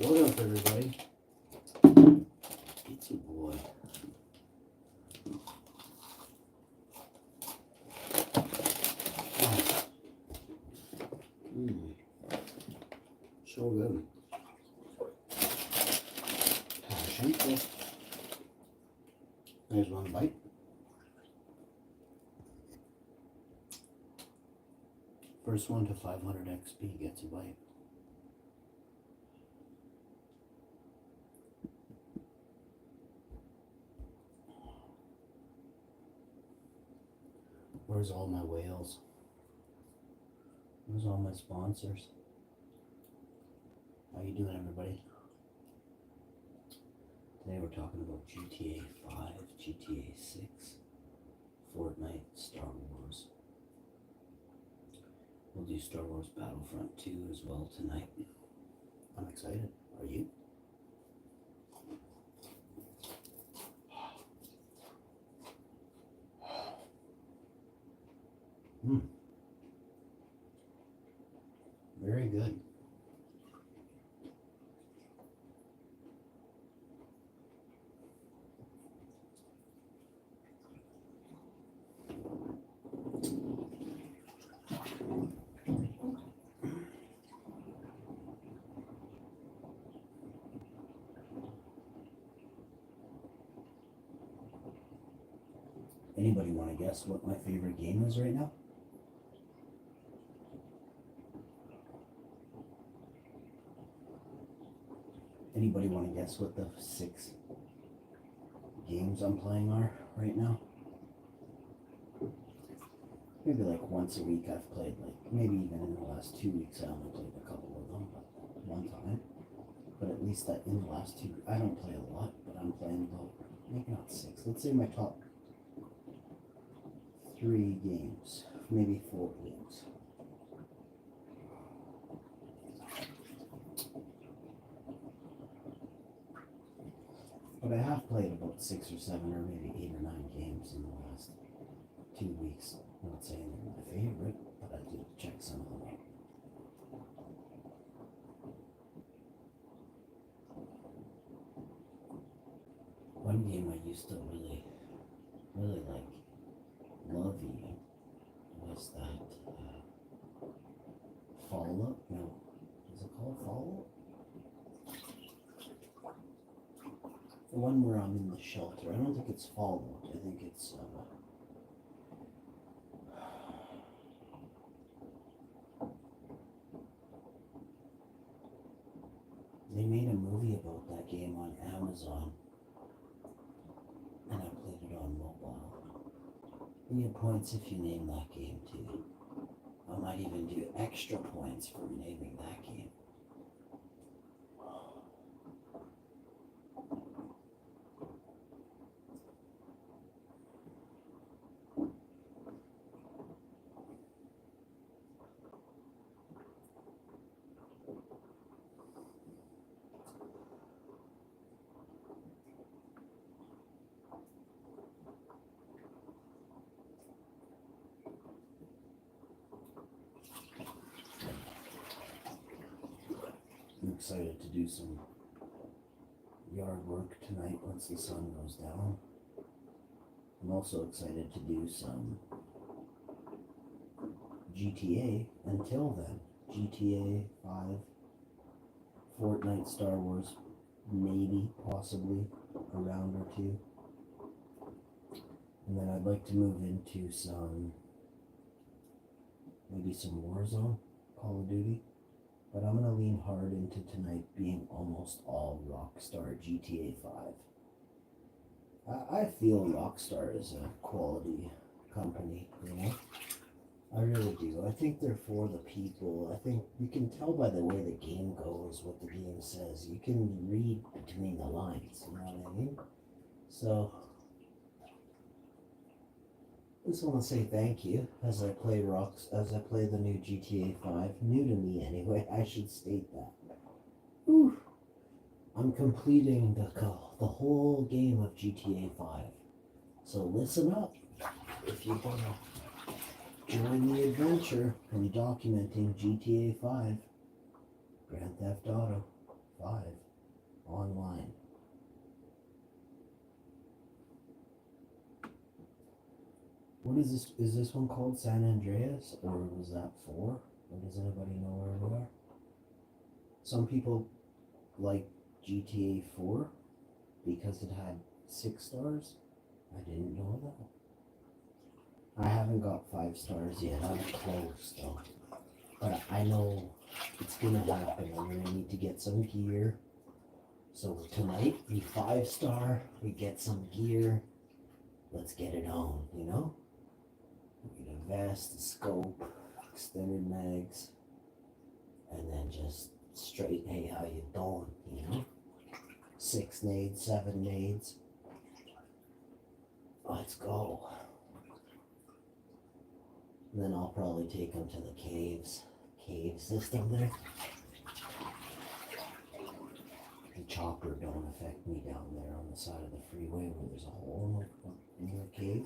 What up, everybody? It's your boy. So good. Passion. There's one bite. First one to 500 XP gets a bite. Where's all my whales? Where's all my sponsors? How you doing, everybody? Today we're talking about GTA5, gta6, Fortnite, Star Wars. We'll do Star Wars Battlefront 2 as well tonight. I'm excited. Are you? Very good. Anybody want to guess what my favorite game is right now? Anybody want to guess what the 6 games I'm playing are right now? Maybe like once a week I've played, like maybe even in the last 2 weeks I only played a couple of them, but one time. But at least that in the last 2, I don't play a lot, but I'm playing about, maybe not 6. Let's say my top 3 games, maybe 4 games. But I have played about 6 or 7 or maybe 8 or 9 games in the last 2 weeks. I'm not saying they're my favorite, but I did check some of them out. One game I used to really like, love even, was that Fallout? No, is it called Fallout? The one where I'm in the shelter. I don't think it's Fallout. I think it's they made a movie about that game on Amazon, and I played it on mobile. You get points if you name that game too. I might even do extra points for naming that game. I'm excited to do some yard work tonight once the sun goes down. I'm also excited to do some GTA until then. GTA 5, Fortnite, Star Wars, maybe, possibly, a round or 2. And then I'd like to move into maybe some Warzone, Call of Duty. But I'm going to lean hard into tonight being almost all Rockstar GTA 5. I feel Rockstar is a quality company, you know? I really do. I think they're for the people. I think you can tell by the way the game goes, what the game says. You can read between the lines, you know what I mean? So, I just want to say thank you as I play the new GTA 5. New to me anyway, I should state that. Whew. I'm completing the whole game of GTA 5. So listen up if you want to join the adventure in documenting GTA 5, Grand Theft Auto GTA5 online. What is this? Is this one called San Andreas, or was that 4? Or does anybody know where we are? Some people like GTA 4 because it had 6 stars. I didn't know that. I haven't got 5 stars yet. I'm close though. But I know it's gonna happen. I'm gonna need to get some gear. So tonight we 5-star, we get some gear. Let's get it on, you know? We get a vest, a scope, extended mags, and then just straight, hey, how you doing, you know? 6 nades, 7 nades. Let's go. And then I'll probably take them to the cave system there. The chopper don't affect me down there on the side of the freeway where there's a hole in the cave.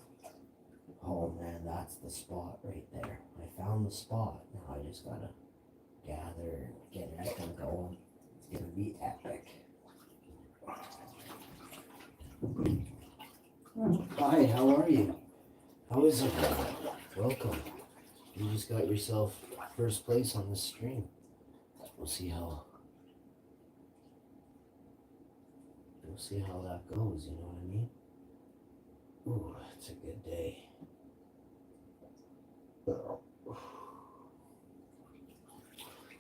Oh man, that's the spot right there. I found the spot. Now I just gotta gather and get everything going. It's gonna be epic. Hi, how are you? How is it? Welcome. You just got yourself first place on this stream. We'll see how that goes, you know what I mean? Ooh, it's a good day.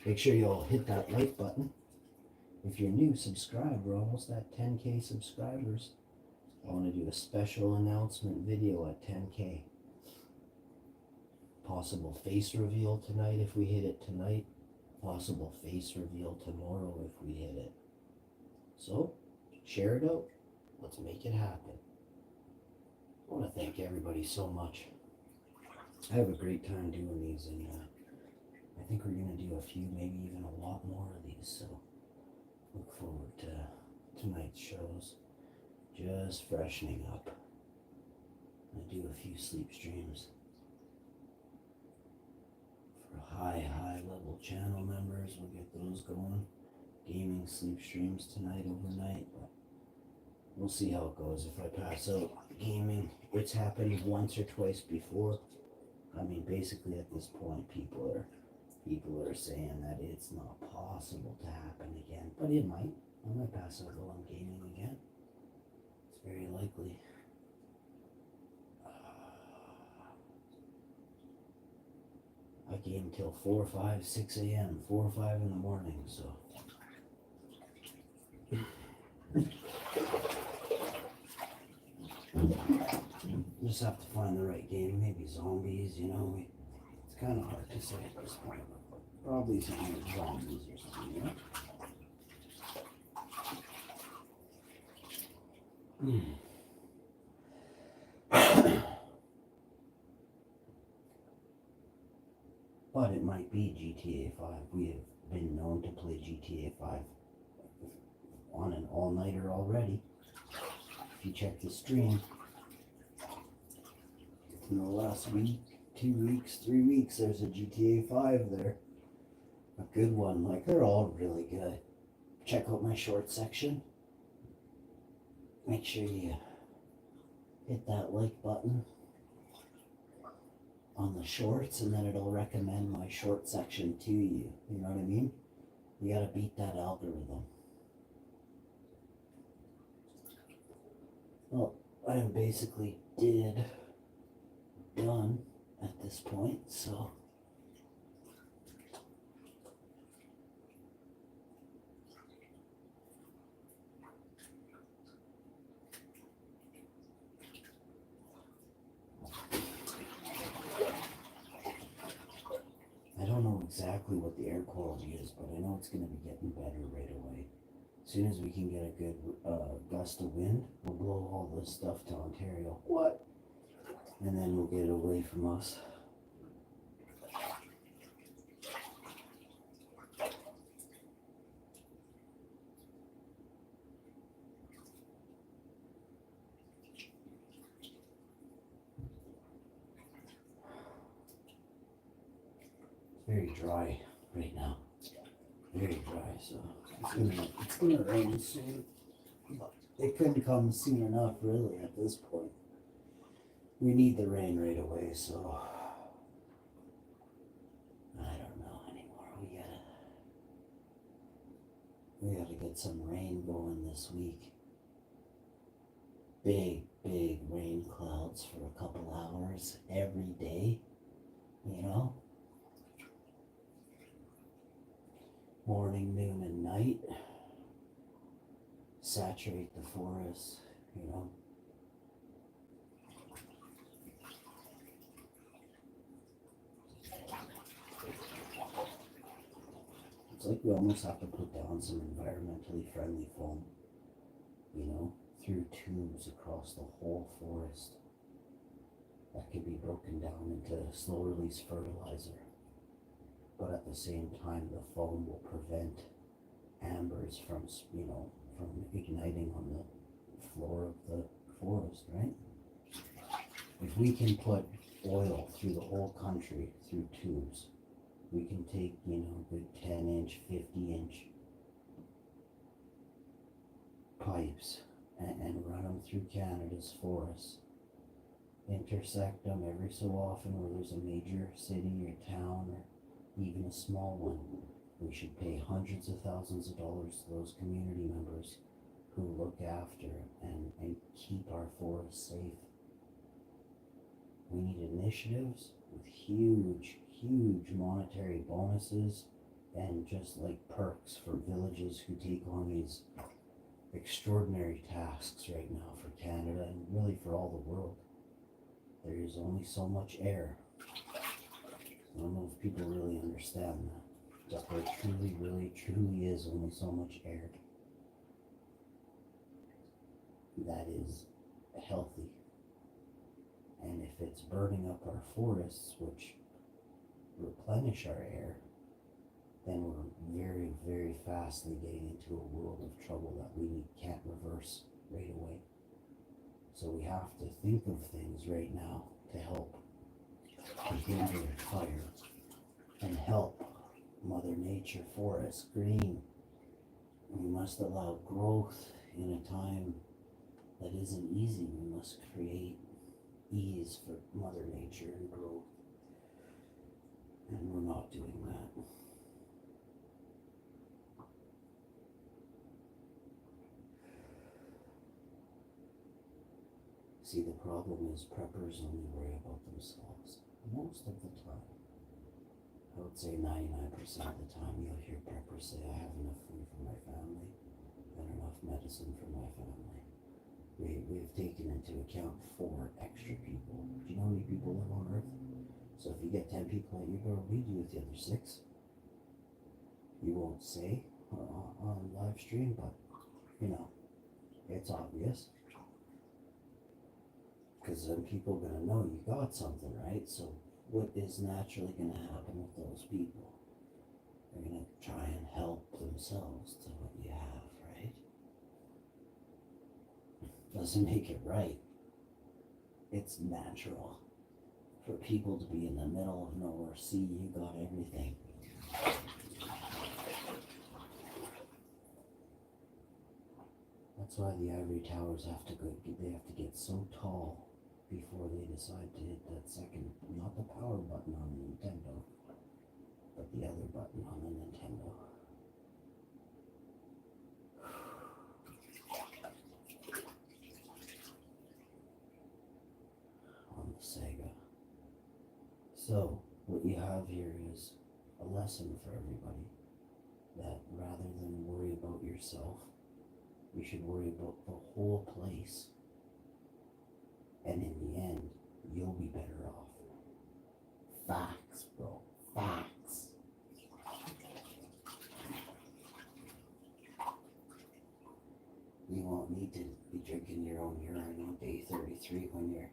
Make sure you all hit that like button. If you're new, subscribe. We're almost at 10K subscribers. I want to do a special announcement video at 10K. Possible face reveal tonight if we hit it tonight. Possible face reveal tomorrow if we hit it. So, share it out. Let's make it happen. I want to thank everybody so much. I have a great time doing these, and I think we're going to do a few, maybe even a lot more of these. So, look forward to tonight's shows. Just freshening up. I do a few sleep streams for high level channel members. We'll get those going. Gaming sleep streams tonight, overnight. But we'll see how it goes. If I pass out gaming, it's happened once or twice before. I mean, basically at this point, people are saying that it's not possible to happen again, but it might. I might pass out while I'm gaming again. It's very likely. I game till 4, 5, 6 a.m., 4 or 5 in the morning, so. Just have to find the right game, maybe zombies, you know. It's kind of hard to say at this point. Probably something like zombies or something, you know? But it might be GTA 5. We have been known to play GTA 5 on an all-nighter already. If you check the stream, in the last week, 2 weeks, 3 weeks, there's a GTA 5 there. A good one. Like, they're all really good. Check out my short section. Make sure you hit that like button on the shorts, and then it'll recommend my short section to you. You know what I mean? You gotta beat that algorithm. Well, I am basically done at this point, so I don't know exactly what the air quality is, but I know it's going to be getting better right away. As soon as we can get a good gust of wind, we'll blow all this stuff to Ontario. What? And then we'll get it away from us. Very dry right now. very dry, so it's gonna rain soon. But it couldn't come soon enough, really. At this point, we need the rain right away. So I don't know anymore. We gotta get some rain going this week. Big rain clouds for a couple hours every day. You know, morning, noon, and night. Saturate the forest, you know. It's like we almost have to put down some environmentally friendly foam, you know, through tubes across the whole forest that can be broken down into slow release fertilizer. But at the same time, the foam will prevent ambers from, you know, from igniting on the floor of the forest, right? If we can put oil through the whole country through tubes, we can take, you know, good 10-inch, 50-inch pipes and run them through Canada's forests, intersect them every so often where there's a major city or town or even a small one. We should pay hundreds of thousands of dollars to those community members who look after and keep our forests safe. We need initiatives with huge monetary bonuses and just like perks for villages who take on these extraordinary tasks right now for Canada and really for all the world. There is only so much air. I don't know if people really understand that. But there truly is only so much air that is healthy. And if it's burning up our forests, which replenish our air, then we're very fastly getting into a world of trouble that we can't reverse right away. So we have to think of things right now to help hinder fire and help Mother Nature, forest, green. We must allow growth in a time that isn't easy. We must create ease for Mother Nature and growth. And we're not doing that. See, the problem is preppers only worry about themselves most of the time. I would say 99% of the time you'll hear preppers say, I have enough food for my family and enough medicine for my family. We've taken into account 4 extra people. Do you know how many people live on Earth? So if you get 10 people at your door, what do you do with the other 6? You won't say on live stream, but you know, it's obvious. Because then people are going to know you got something, right? So what is naturally going to happen with those people? They're going to try and help themselves to what you have, right? Doesn't make it right. It's natural for people to be in the middle of nowhere, see you got everything. That's why the ivory towers have to get so tall before they decide to hit that second, not the power button on the Nintendo, but the other button on the Nintendo. On the Sega. So, what you have here is a lesson for everybody, that rather than worry about yourself, you should worry about the whole place. And in the end, you'll be better off. Facts, bro. Facts. You won't need to be drinking your own urine on day 33 when your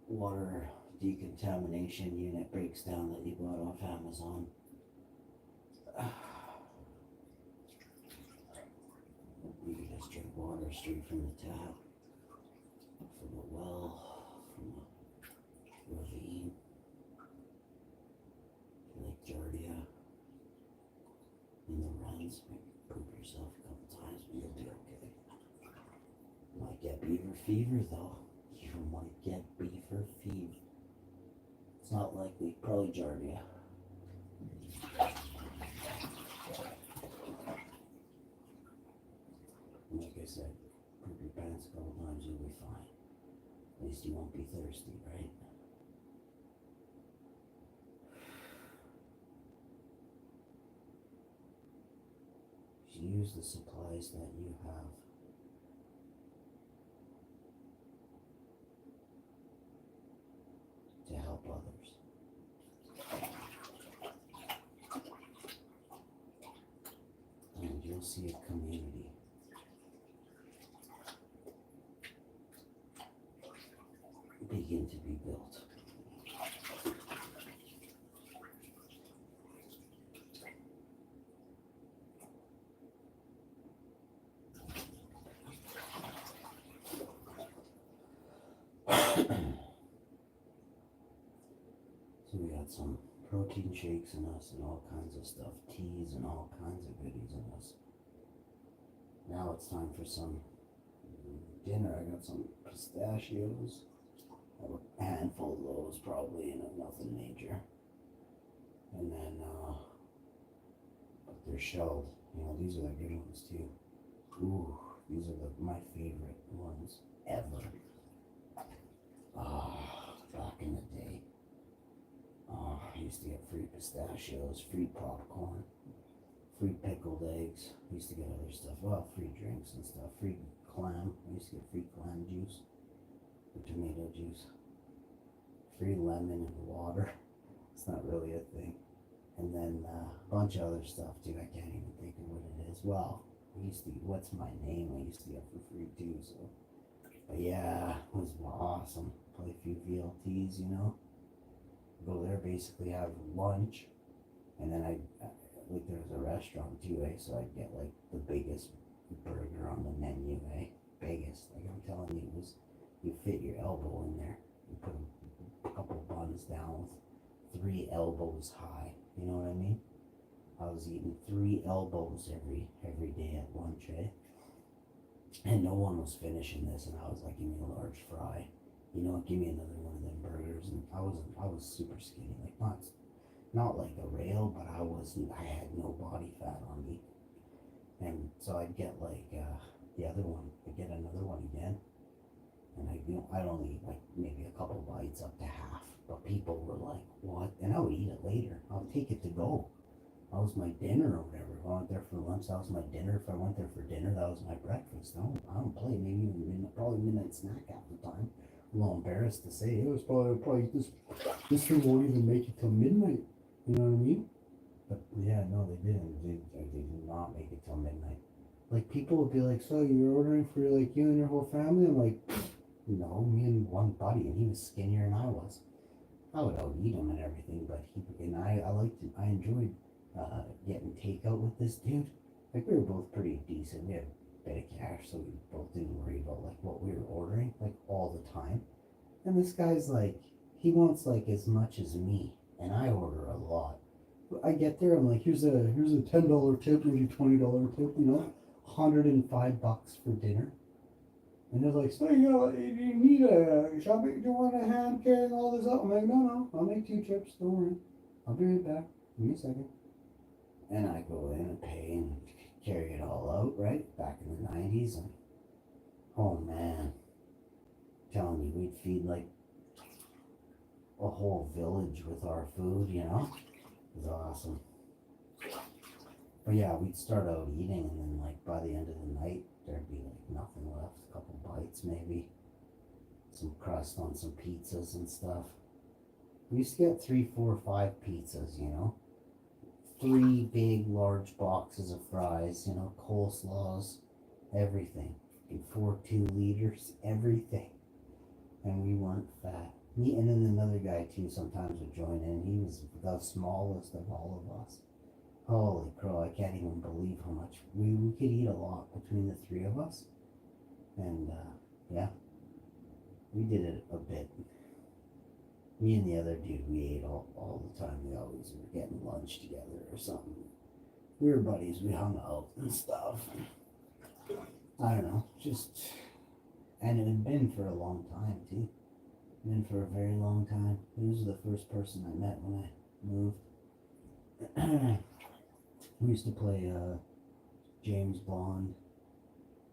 water decontamination unit breaks down that you bought off Amazon. You can just drink water straight from the tap, from a well, from a ravine, Lake Jardia. in the runs. Poop yourself a couple times, but you'll be okay. Might get beaver fever though. You might get beaver fever. It's not likely, probably giardia. And like I said, poop your pants a couple times, you'll be fine. At least you won't be thirsty, right? Use the supplies that you have. To help others. And you'll see a community begin to be built. So we got some protein shakes in us and all kinds of stuff, teas and all kinds of goodies in us. Now it's time for some dinner. I got some pistachios. I have a handful of those probably, nothing major. And then, but they're shelled. These are the good ones too. Ooh, these are my favorite ones ever. Back in the day. I used to get free pistachios, free popcorn, free pickled eggs. I used to get other stuff. Well, free drinks and stuff. Free clam. I used to get free clam juice. Or tomato juice. Free lemon and water. It's not really a thing. And then a bunch of other stuff too. I can't even think of what it is. Well, I used to, what's my name? I used to get for free too. So, but yeah, it was awesome. Play a few VLTs, Go there, basically have lunch, and then like there was a restaurant too, so I'd get like the biggest burger on the menu, biggest. Like I'm telling you, it was, you fit your elbow in there. You put a couple buns down with 3 elbows high. You know what I mean? I was eating 3 elbows every day at lunch, and no one was finishing this, and I was like, give me a large fry. Give me another one of them burgers. And I was super skinny, like not like a rail, but I had no body fat on me. And so I'd get like the other one, I'd get another one again, and I'd only eat like maybe a couple bites up to half. But people were like, what? And I would eat it later. I'll take it to go. That was my dinner or whatever. If I went there for lunch, that was my dinner. If I went there for dinner, that was my breakfast. I don't play. Maybe even probably midnight snack half the time. I'm a little embarrassed to say it was probably this thing won't even make it till midnight. You know what I mean? But yeah, no, they didn't. They did not make it till midnight. Like people would be like, "So you're ordering for like you and your whole family?" I'm like, "No, me and one buddy, and he was skinnier than I was. I would out eat him and everything, but I enjoyed getting takeout with this dude. Like we were both pretty decent. We had bit of cash, so we both didn't worry about like what we were ordering like all the time. And this guy's like, he wants like as much as me, and I order a lot. I get there, I'm like, here's a $10 tip, maybe $20 tip, $105 for dinner. And they're like, so you need a shopping? Do you want a hand carrying all this up? I'm like, no, I'll make 2 trips. Don't worry, I'll be right back. Give me a second. And I go in and pay and carry it all out, right? Back in the 90s. And oh man, I'm telling you, we'd feed like a whole village with our food, It was awesome. But yeah, we'd start out eating, and then like by the end of the night, there'd be like nothing left. A couple bites maybe. Some crust on some pizzas and stuff. We used to get 3, 4, 5 pizzas, 3 big, large boxes of fries, coleslaws, everything. And 4 2-liters, everything. And we weren't fat. Me and then another guy too sometimes would join in. He was the smallest of all of us. Holy crow, I can't even believe how much. We could eat a lot between the 3 of us. And yeah, we did it a bit. Me and the other dude, we ate all the time. We always were getting lunch together or something. We were buddies. We hung out and stuff. I don't know, just, and it had been for a long time too. Been for a very long time. He was the first person I met when I moved. We used to play James Bond,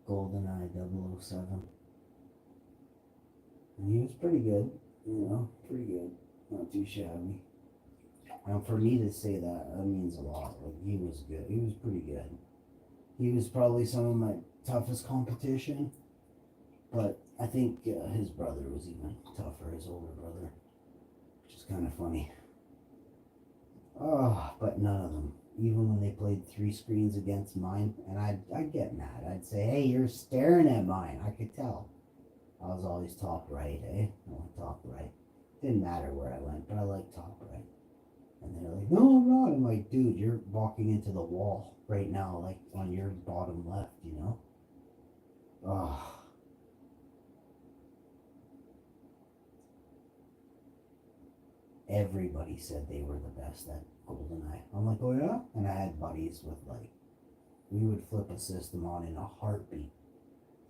GoldenEye 007. And he was pretty good, pretty good. Not too shabby. And for me to say that means a lot. Like, he was good. He was pretty good. He was probably some of my toughest competition. But I think his brother was even tougher, his older brother. Which is kind of funny. Oh, but none of them. Even when they played 3 screens against mine, and I'd get mad. I'd say, hey, you're staring at mine. I could tell. I was always top right, eh? I went top right. Didn't matter where I went, but I liked top right. And they're like, no, I'm not. I'm like, dude, you're walking into the wall right now, like on your bottom left, Oh. Everybody said they were the best at GoldenEye. I'm like, oh yeah? And I had buddies with, like, we would flip a system on in a heartbeat.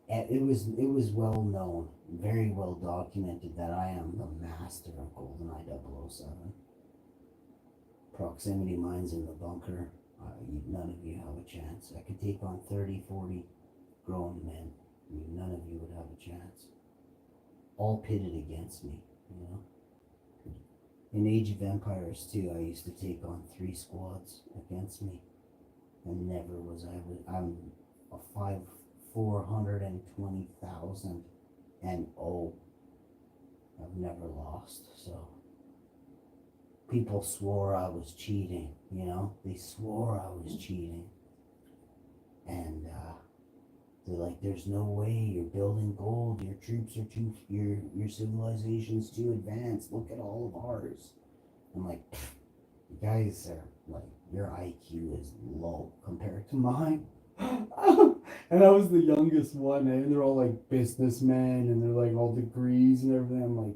And it was well known, very well documented, that I am the master of GoldenEye 007. Proximity mines in the bunker. None of you have a chance. I could take on 30, 40 grown men. None of you would have a chance. All pitted against me, In Age of Empires 2, I used to take on 3 squads against me. And never was I'm a 420,000 and I've never lost. So people swore I was cheating, they swore I was cheating. And they're like, there's no way, you're building gold, your troops are your civilization's too advanced, look at all of ours. I'm like, you guys are like, your IQ is low compared to mine. And I was the youngest one, and they're all like businessmen, and they're like all degrees and everything. I'm like,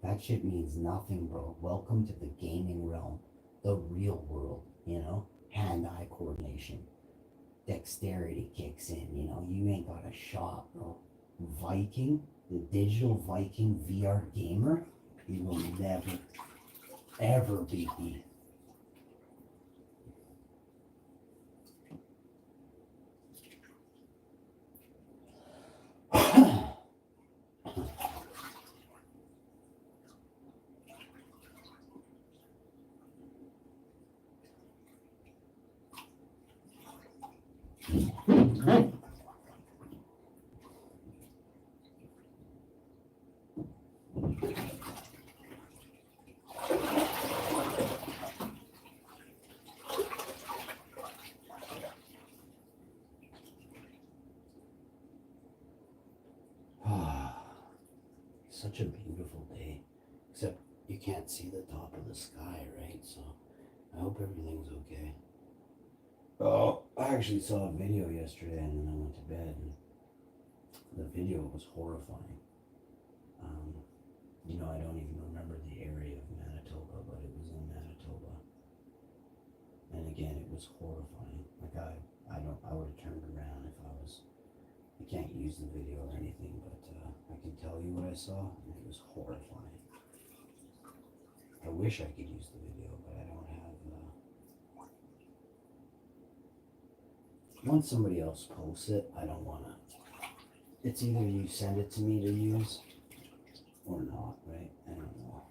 that shit means nothing, bro. Welcome to the gaming realm, the real world, hand-eye coordination. Dexterity kicks in, you ain't got a shot, bro. Viking, the digital Viking VR gamer, you will never, ever beat me. Such a beautiful day, except you can't see the top of the sky, right? So I hope everything's okay. Oh, I actually saw a video yesterday, and then I went to bed, and the video was horrifying. I don't even remember the area of Manitoba, but it was in Manitoba. And again, it was horrifying. Like, I would have turned around if I can't use the video or anything, but I can tell you what I saw, and it was horrifying. I wish I could use the video, but I don't have. Once somebody else posts it, I don't want to. It's either you send it to me to use or not, right? I don't know.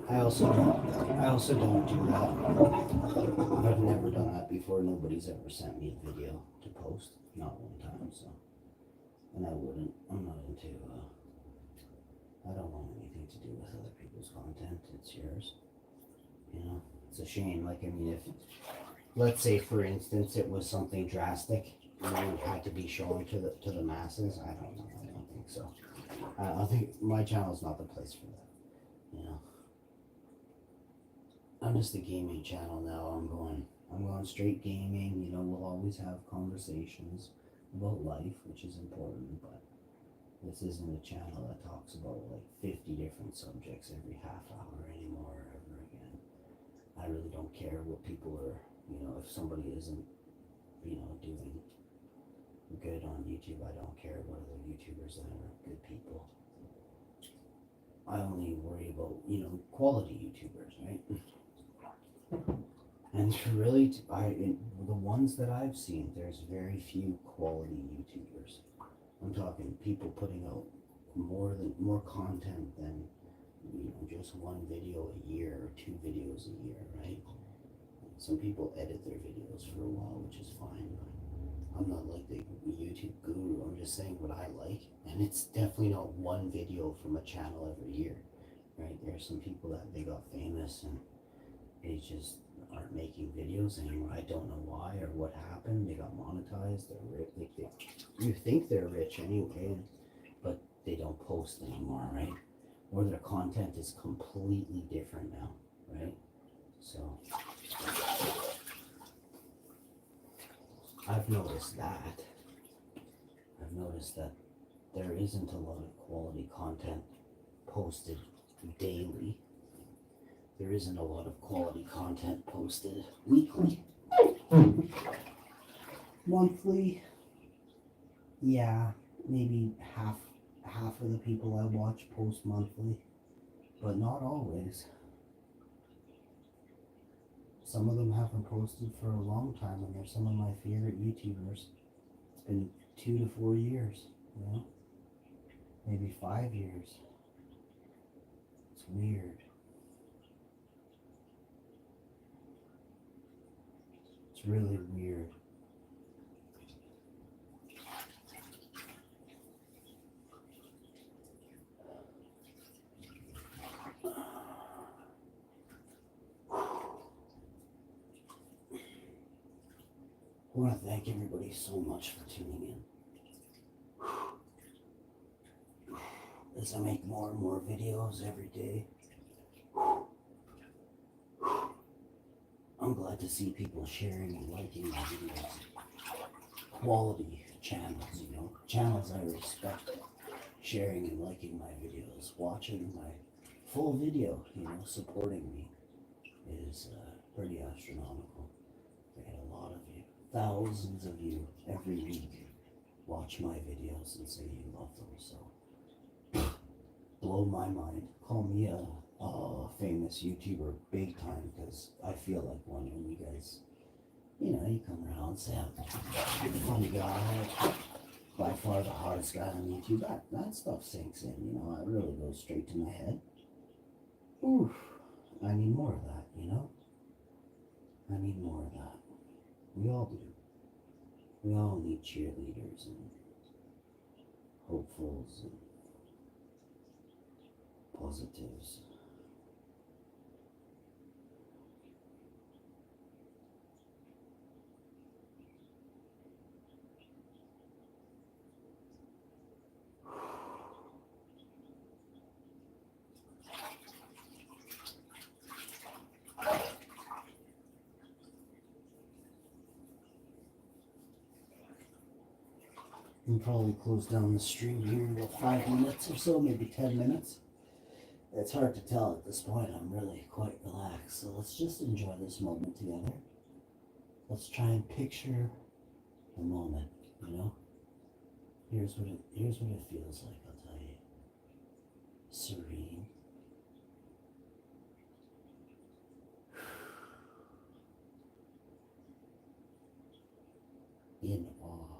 I also don't do that. I've never done that before. Nobody's ever sent me a video to post. Not one time, so. And I wouldn't. I'm not into, I don't want anything to do with other people's content. It's yours. It's a shame. Like, if, let's say, for instance, it was something drastic and it had to be shown to the masses. I don't know. I don't think so. I think my channel's not the place for that. I'm just a gaming channel now. I'm going straight gaming. We'll always have conversations about life, which is important, but This isn't a channel that talks about like 50 different subjects every half hour anymore ever again. I really don't care what people are, if somebody isn't, doing good on YouTube, I don't care what other YouTubers that are good people. I only worry about, quality YouTubers, right? And really, the ones that I've seen, there's very few quality YouTubers. I'm talking people putting out more content than, just one video a year or 2 videos a year, right? Some people edit their videos for a while, which is fine. I'm not like the YouTube guru. I'm just saying what I like, and it's definitely not one video from a channel every year, right? There are some people that they got famous and they just aren't making videos anymore. I don't know why or what happened. They got monetized. They're rich. You think they're rich anyway, but they don't post anymore, right? Or their content is completely different now, right? So I've noticed that. I've noticed that there isn't a lot of quality content posted daily. There isn't a lot of quality content posted weekly. Monthly, yeah, maybe half of the people I watch post monthly, but not always. Some of them haven't posted for a long time, and they're some of my favorite YouTubers. It's been 2 to 4 years, maybe 5 years. It's weird. It's really weird. I want to thank everybody so much for tuning in. As I make more and more videos every day, I'm glad to see people sharing and liking my videos. Quality channels, channels I respect, sharing and liking my videos, watching my full video, supporting me is pretty astronomical. I get a lot of you, thousands of you every week watch my videos and say you love them, so blow my mind. Call me a famous YouTuber big time, because I feel like one when you guys, you come around and say I'm a funny guy, by far the hottest guy on YouTube. That stuff sinks in, it really goes straight to my head. Oof, I need more of that, I need more of that. We all do. We all need cheerleaders and hopefuls and positives. We'll probably close down the stream here in about 5 minutes or so, maybe 10 minutes. It's hard to tell at this point. I'm really quite relaxed. So let's just enjoy this moment together. Let's try and picture the moment, Here's what it feels like, I'll tell you. Serene. In awe.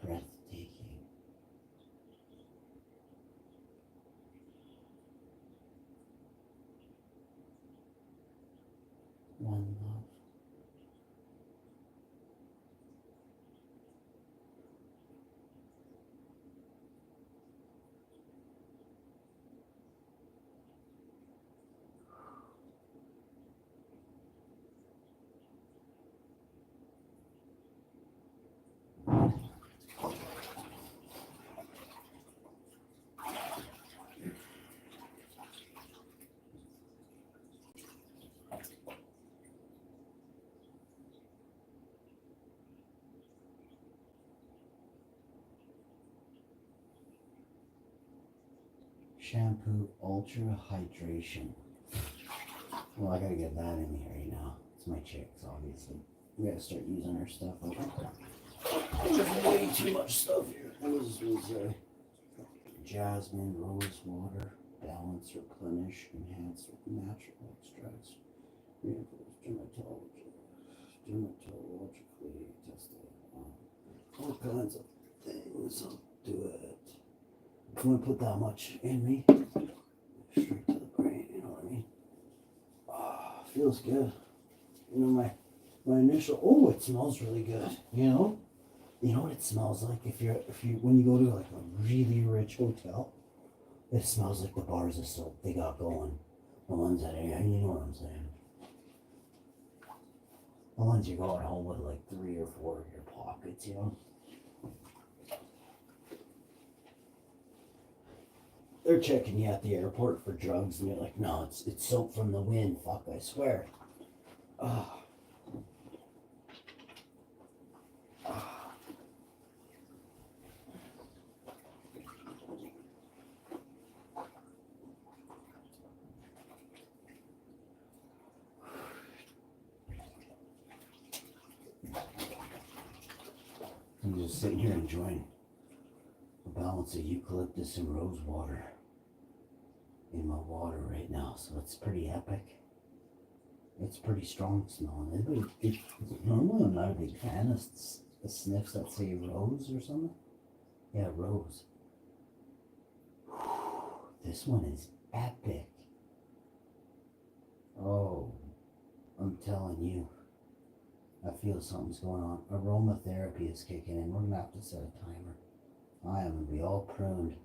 Breathtaking. One love. Shampoo Ultra Hydration. Well, I gotta get that in here right now. It's my chicks, obviously. We gotta start using our stuff. There's way too much stuff here. Was jasmine, rose water, balance, replenish, enhance with natural extracts, reinforce dermatologically tested. All kinds of things. I'll do it. If I put that much in me, straight to the brain, you know what I mean? Feels good. You know, my initial, oh, it smells really good, you know? You know what it smells like when you go to like a really rich hotel? It smells like the bars of soap they got going. The ones that, you know what I'm saying? The ones you go at home with like 3 or 4 in your pockets, you know? They're checking you at the airport for drugs, and you're like, no, it's soap from the wind. Fuck, I swear. I'm just sitting here enjoying a balance of eucalyptus and rose water in my water right now, so it's pretty epic. It's pretty strong smelling. Normally I'm not a big fan of sniffs that say rose or something. Yeah, rose. This one is epic. Oh, I'm telling you. I feel something's going on. Aromatherapy is kicking in. We're going to have to set a timer. I am going to be all pruned.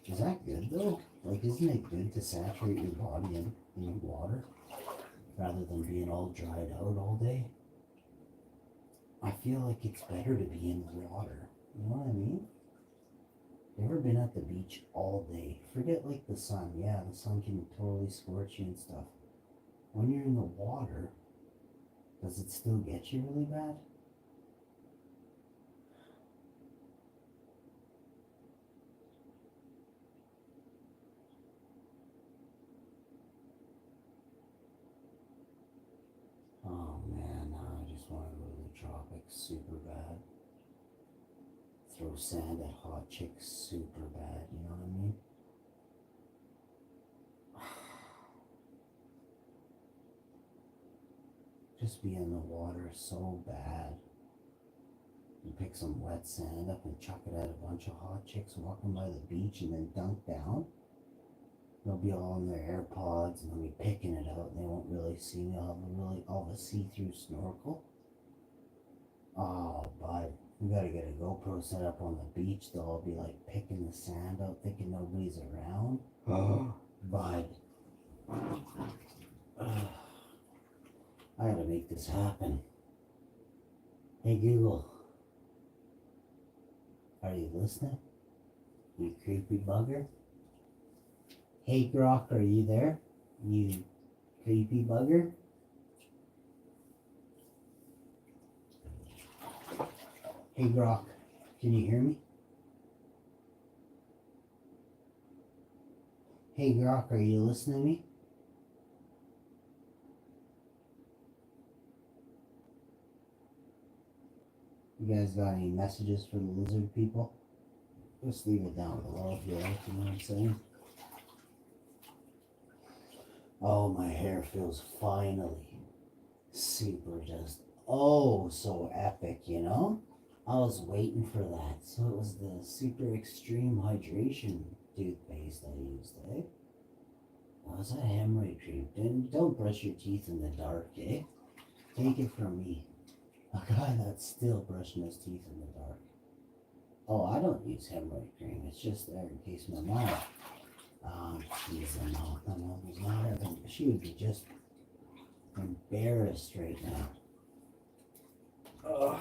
Is that good though? Like, isn't it good to saturate your body in water rather than being all dried out all day? I feel like it's better to be in water. You know what I mean? You ever been at the beach all day? Forget like the sun. Yeah, the sun can totally scorch you and stuff. When you're in the water, does it still get you really bad? Oh man, I just want to go to the tropics super bad. Throw sand at hot chicks super bad, you know what I mean? Just be in the water so bad. You pick some wet sand up and chuck it at a bunch of hot chicks walking by the beach and then dunk down. They'll be all in their AirPods and they'll be picking it out and they won't really see me. I'll have all the see-through snorkel. Oh, bud. We gotta get a GoPro set up on the beach. They'll all be like picking the sand out thinking nobody's around. Bud. I gotta make this happen. Hey Google. Are you listening? You creepy bugger? Hey Grok, are you there? You creepy bugger? Hey Grok, can you hear me? Hey Grok, are you listening to me? You guys got any messages for the lizard people? Just leave it down below if you like, you know what I'm saying? Oh, my hair feels finally super just, oh, so epic, you know? I was waiting for that. So it was the super extreme hydration toothpaste I used, eh? What was that hemorrhoid cream? Don't brush your teeth in the dark, eh? Take it from me. A guy that's still brushing his teeth in the dark. Oh, I don't use hemorrhoid cream. It's just there in case my mom. Jeez, no, my mom was not having. She would be just embarrassed right now. Oh,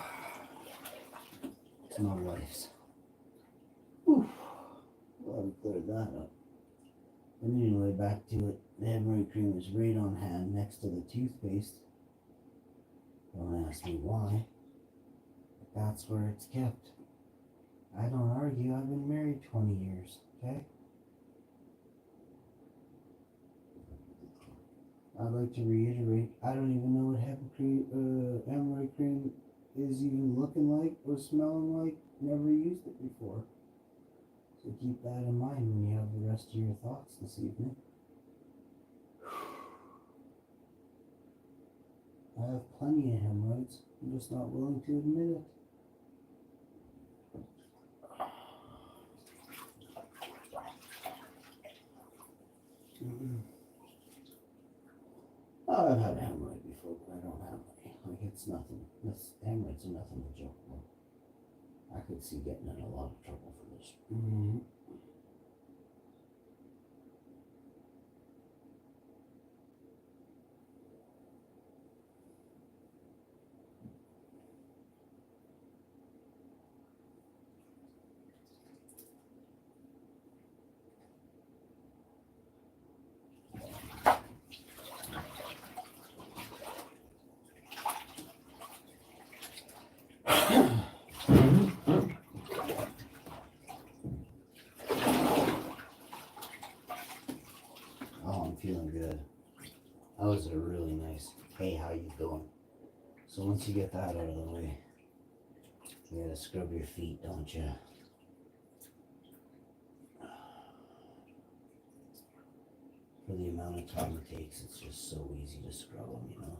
it's my wife's. Whew. Well, we cleared that up. But anyway, back to it. The hemorrhoid cream is right on hand next to the toothpaste. Don't ask me why, but that's where it's kept. I don't argue. I've been married married 20 years, okay? I'd like to reiterate, I don't even know what hemorrhoid cream is even looking like or smelling like. Never used it before. So keep that in mind when you have the rest of your thoughts this evening. I have plenty of hemorrhoids. I'm just not willing to admit it. Oh, I've had a hemorrhoid before, but I don't have any. Like, it's nothing. Hemorrhoids are nothing to joke about. I could see getting in a lot of trouble for this. Oh, I'm feeling good. That was a really nice, hey, how you doing? So once you get that out of the way, you gotta scrub your feet, don't you? For the amount of time it takes, it's just so easy to scrub them, you know?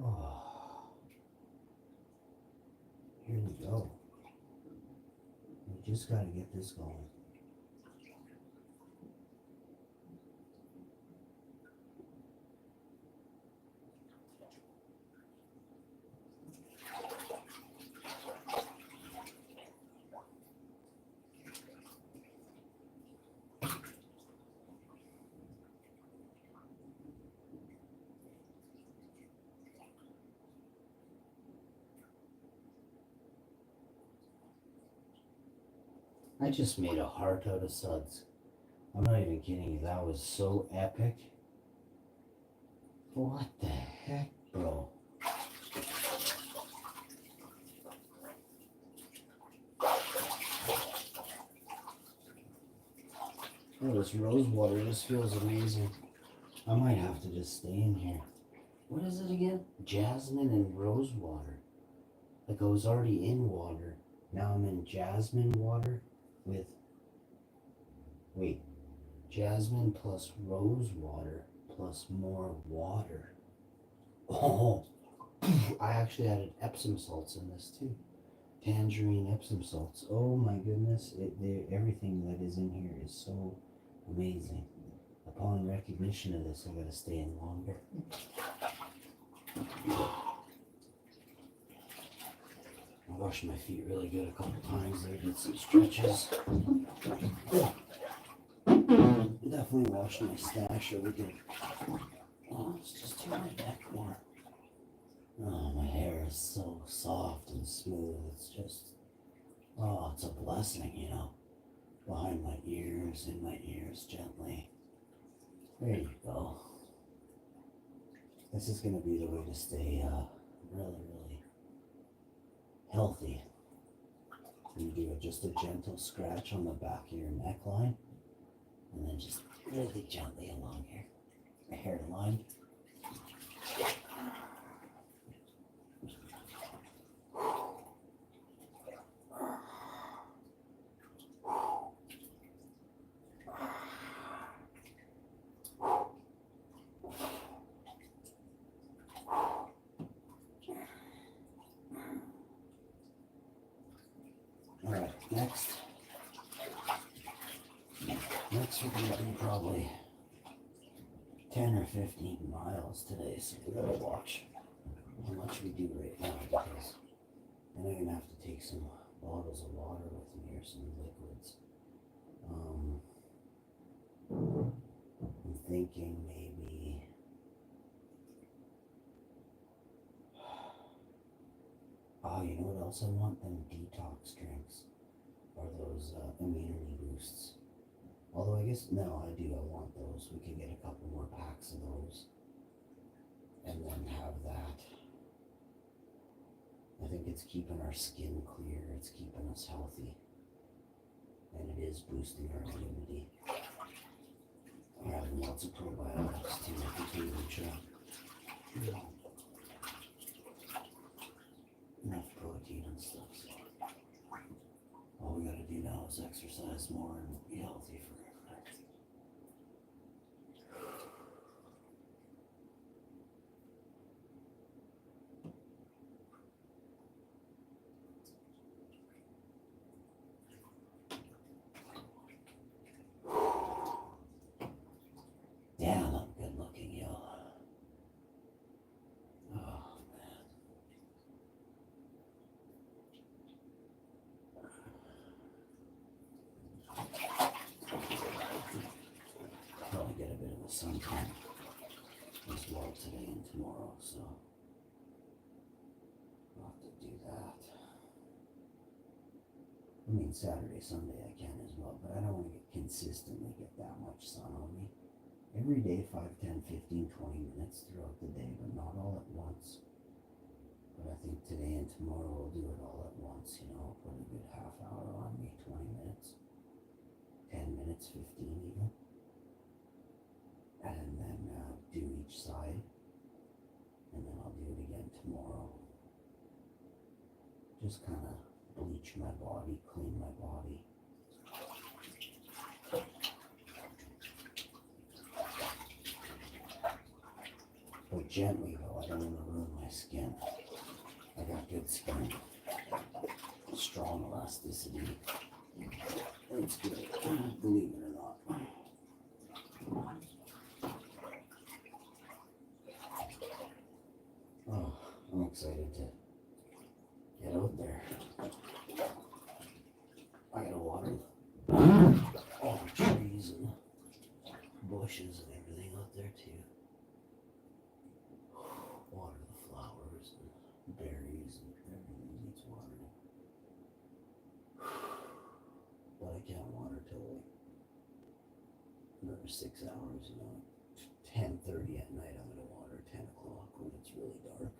Oh, here we go. We just gotta get this going. I just made a heart out of suds. I'm not even kidding you. That was so epic. What the heck, bro? Oh, this rose water just feels amazing. I might have to just stay in here. What is it again? Jasmine and rose water. Like I was already in water. Now I'm in jasmine water with... Wait. Jasmine plus rose water plus more water. Oh, I actually added Epsom salts in this too. Tangerine Epsom salts. Oh my goodness. Everything that is in here is so amazing. Upon recognition of this, I gotta stay in longer. I washed my feet really good a couple times there, did some stretches. Definitely washed my stash really good. Oh, it's just to my neck more. Oh, my hair is so soft and smooth. It's just, oh, it's a blessing, you know. Behind my ears, in my ears, gently. There you go. This is going to be the way to stay really healthy. You do just a gentle scratch on the back of your neckline, and then just really gently along your hairline. Alright, next we're going to do probably 10 or 15 miles today, so we gotta watch how much we do right now, because then I'm going to have to take some bottles of water with me or some liquids. I'm thinking maybe you know what else I want? Them detox drinks, or those immunity boosts. Although I guess, no, I want those. We can get a couple more packs of those and then have that. I think it's keeping our skin clear. It's keeping us healthy. And it is boosting our immunity. We're having lots of probiotics too, like the kombucha. Enough protein and stuff. So all we gotta do now is exercise more and be healthy forever. Damn, I'm good looking, yo. Oh, man. Probably get a bit of a suntan as well today and tomorrow, so I'll have to do that. I mean, Saturday, Sunday I can as well, but I don't want to consistently get that much sun on me. Every day, 5, 10, 15, 20 minutes throughout the day, but not all at once. But I think today and tomorrow we'll do it all at once, you know, put a good half hour on me, 20 minutes, 10 minutes, 15 even. And then do each side, and then I'll do it again tomorrow. Just kind of bleach my body, clean my body. But gently though, I don't want to ruin my skin. I got good skin, strong elasticity. It's good, believe it or not. Oh, I'm excited to get out there. I gotta water all the trees and bushes and everything out there too. Water the flowers and berries and everything needs watering. But I can't water till like another 6 hours, you know. 10:30 at night I'm gonna water, 10 o'clock when it's really dark.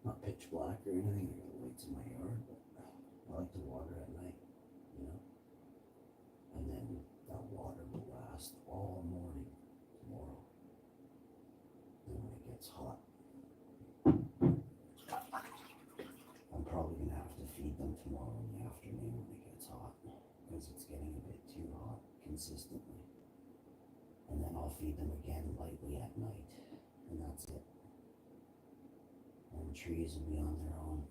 Not pitch black or anything, I got lights in my yard, but I like to water at night, you know. And then that water will last all morning tomorrow. And when it gets hot, I'm probably gonna have to feed them tomorrow in the afternoon when it gets hot, because it's getting a bit too hot consistently. And then I'll feed them again lightly at night, and that's it. And the trees will be on their own.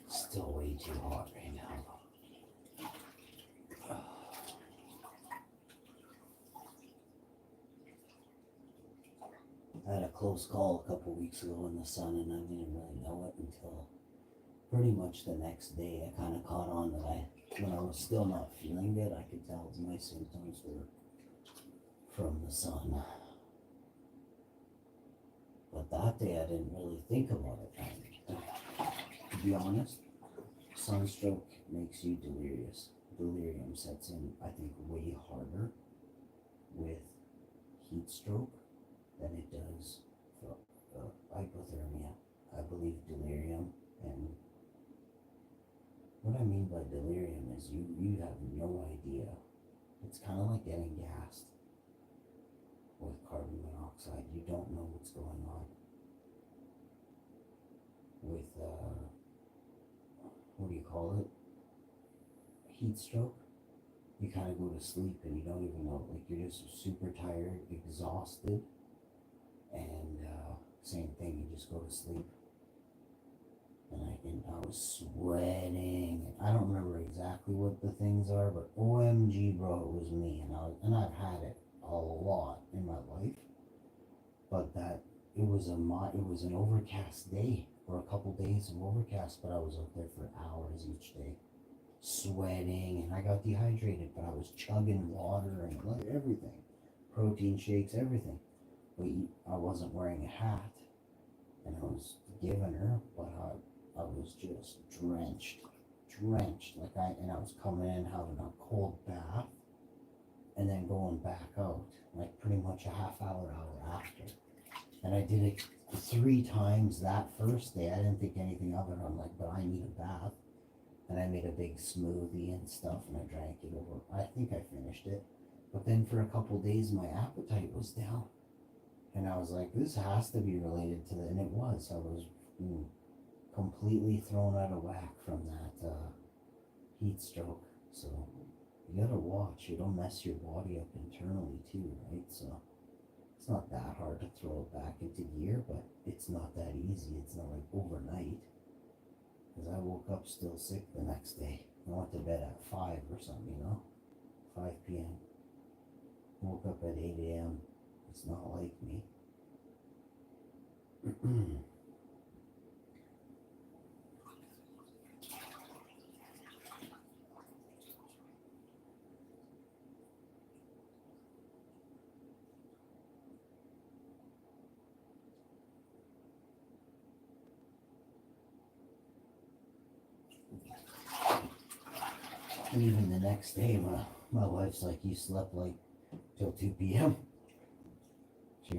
Still way too hot right now. I had a close call a couple weeks ago in the sun, and I didn't really know it until pretty much the next day. I kind of caught on that when I was still not feeling good, I could tell my symptoms were from the sun. But that day I didn't really think about it. To be honest, sunstroke makes you delirious. Delirium sets in, I think, way harder with heat stroke than it does for hypothermia. I believe delirium, and what I mean by delirium is you have no idea. It's kind of like getting gassed with carbon monoxide. You don't know what's going on. With what do you call it? Heat stroke. You kind of go to sleep and you don't even know. Like, you're just super tired, exhausted, and same thing. You just go to sleep. And I was sweating. I don't remember exactly what the things are, but OMG, bro, it was me. And I've had it a lot in my life. but that it was an overcast day, or a couple days of overcast, but I was out there for hours each day, sweating, and I got dehydrated, but I was chugging water and like everything, protein shakes, everything. But I wasn't wearing a hat, and I was giving her, but I was just drenched, like I was coming in having a cold bath, and then going back out, like pretty much a half hour after. And I did it 3 times that first day. I didn't think anything of it. I'm like, but I need a bath. And I made a big smoothie and stuff, and I drank it over. I think I finished it. But then for a couple days, my appetite was down. And I was like, this has to be related to it. And it was. I was completely thrown out of whack from that heat stroke. So you gotta watch. It'll mess your body up internally too, right? So it's not that hard to throw it back into gear, but it's not that easy. It's not like overnight. Because I woke up still sick the next day. I went to bed at 5 or something, 5 p.m. Woke up at 8 a.m. It's not like me. And even the next day, my wife's like, you slept like till 2 p.m. She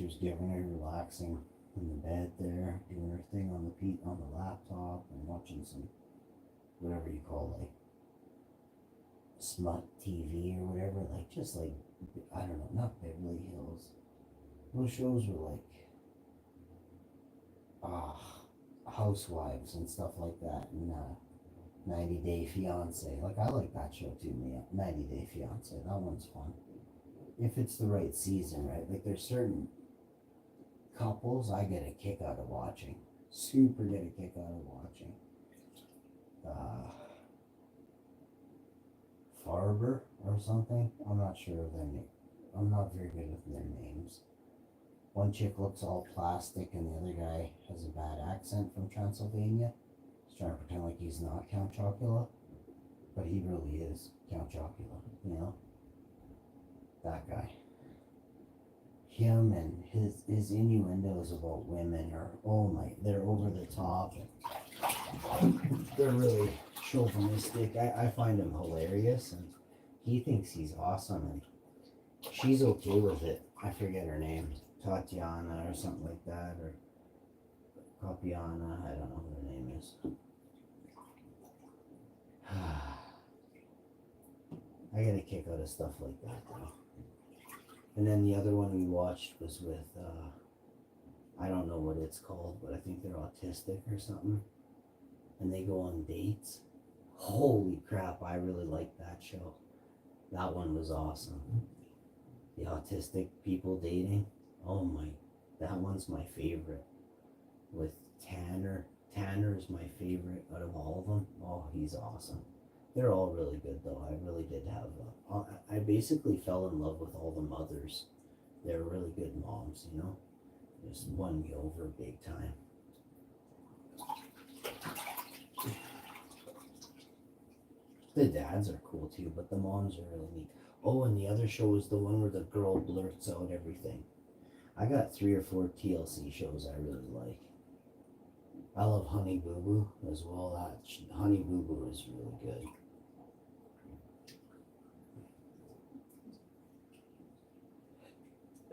was giving her, relaxing in the bed there, doing her thing on the laptop and watching some, whatever you call, like, smut TV or whatever, like, just like, I don't know, not Beverly Hills. Those shows were like, Housewives and stuff like that, and 90 Day Fiance. Like, I like that show too, 90 Day Fiance. That one's fun. If it's the right season, right? Like, there's certain couples I get a kick out of watching. Super get a kick out of watching. Farber or something. I'm not sure of their name. I'm not very good with their names. One chick looks all plastic and the other guy has a bad accent from Transylvania. He's trying to pretend like he's not Count Chocula, but he really is Count Chocula, That guy. Him and his innuendos about women are, they're over the top. And they're really chauvinistic. I find him hilarious, and he thinks he's awesome, and she's okay with it. I forget her name. Tatiana or something like that, or Capiana, I don't know what her name is. I get a kick out of stuff like that, though. And then the other one we watched was with, I don't know what it's called, but I think they're autistic or something. And they go on dates. Holy crap, I really liked that show. That one was awesome. The autistic people dating. Oh my, that one's my favorite. With Tanner. Tanner's my favorite out of all of them. Oh, he's awesome. They're all really good though. I really did have, I basically fell in love with all the mothers. They're really good moms, Just won me over big time. The dads are cool too, but the moms are really neat. Oh, and the other show is the one where the girl blurts out everything. I got 3 or 4 TLC shows I really like. I love Honey Boo Boo as well. Honey Boo Boo is really good.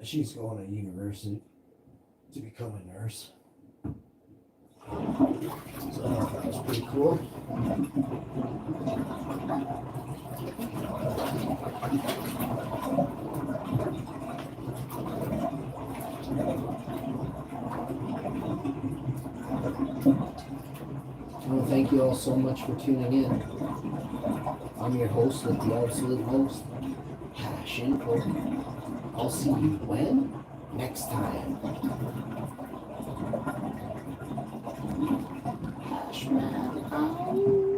She's going to university to become a nurse. So I thought that was pretty cool. Well, thank you all so much for tuning in. I'm your host with the absolute most, Info. I'll see you when? Next time. Hashman out.